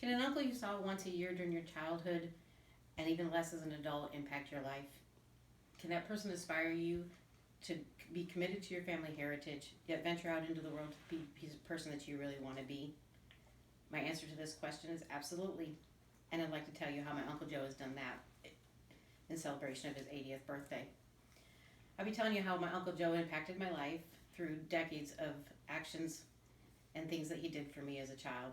Can an uncle you saw once a year during your childhood and even less as an adult impact your life? Can that person inspire you to be committed to your family heritage, yet venture out into the world to be the person that you really want to be? My answer to this question is absolutely. And I'd like to tell you how my Uncle Joe has done that in celebration of his 80th birthday. I'll be telling you how my Uncle Joe impacted my life through decades of actions and things that he did for me as a child.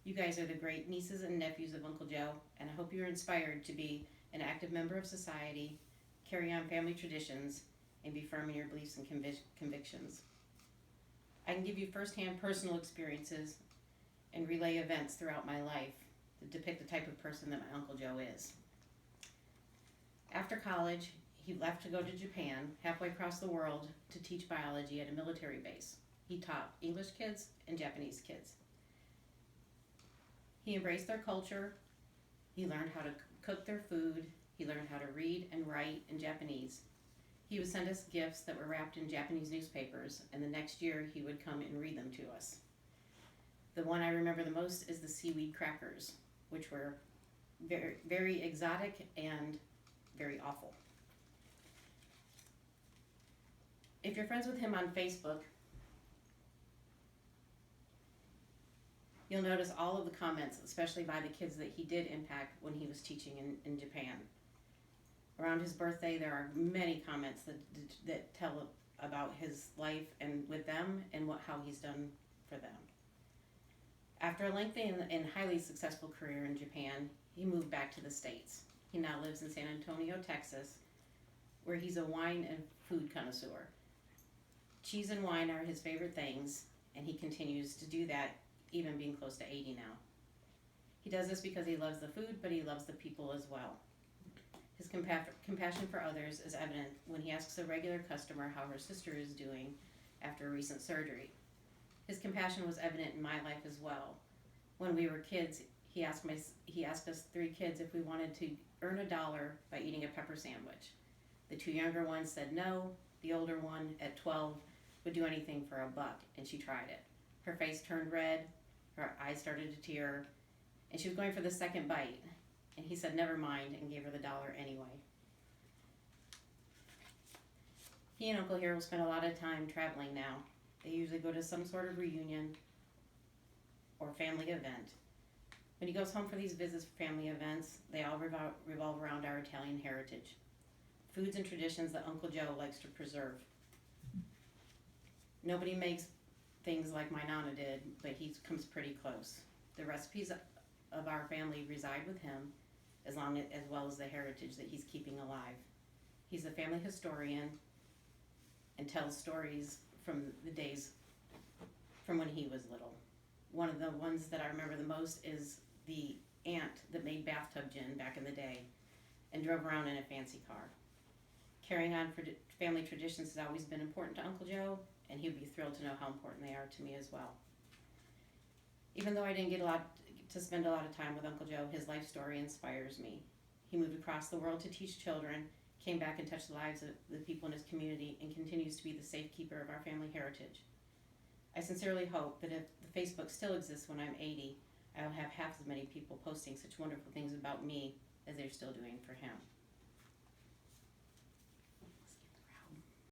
You guys are the great nieces and nephews of Uncle Joe, and I hope you're inspired to be an active member of society, carry on family traditions, and be firm in your beliefs and convictions. I can give you firsthand personal experiences and relay events throughout my life that depict the type of person that my Uncle Joe is. After college, he left to go to Japan, halfway across the world, to teach biology at a military base. He taught English kids and Japanese kids. He embraced their culture. He learned how to cook their food. He learned how to read and write in Japanese. He would send us gifts that were wrapped in Japanese newspapers, and the next year he would come and read them to us. The one I remember the most is the seaweed crackers, which were very, very exotic and very awful. If you're friends with him on Facebook, you'll notice all of the comments, especially by the kids that he did impact when he was teaching in Japan. Around his birthday, there are many comments that tell about his life and with them and how he's done for them. After a lengthy and highly successful career in Japan, he moved back to the States. He now lives in San Antonio, Texas, where he's a wine and food connoisseur. Cheese and wine are his favorite things, and he continues to do that even being close to 80 now. He does this because he loves the food, but he loves the people as well. His compassion for others is evident when he asks a regular customer how her sister is doing after a recent surgery. His compassion was evident in my life as well. When we were kids, he asked us 3 kids if we wanted to earn $1 by eating a pepper sandwich. The 2 younger ones said no. The older one, at 12, would do anything for $1, and she tried it. Her face turned red, her eyes started to tear, and she was going for the second bite. And he said never mind and gave her the $1 anyway. He and Uncle Harold spend a lot of time traveling now. They usually go to some sort of reunion or family event. When he goes home for these visits for family events, they all revolve around our Italian heritage. Foods and traditions that Uncle Joe likes to preserve. Nobody makes things like my Nana did, but he comes pretty close. The recipes of our family reside with him, as well as the heritage that he's keeping alive. He's a family historian and tells stories from the days from when he was little. One of the ones that I remember the most is the aunt that made bathtub gin back in the day and drove around in a fancy car. Carrying on family traditions has always been important to Uncle Joe, and he'd be thrilled to know how important they are to me as well. Even though I didn't get to spend a lot of time with Uncle Joe, his life story inspires me. He moved across the world to teach children, came back and touched the lives of the people in his community, and continues to be the safekeeper of our family heritage. I sincerely hope that if the Facebook still exists when I'm 80, I will have half as many people posting such wonderful things about me as they're still doing for him.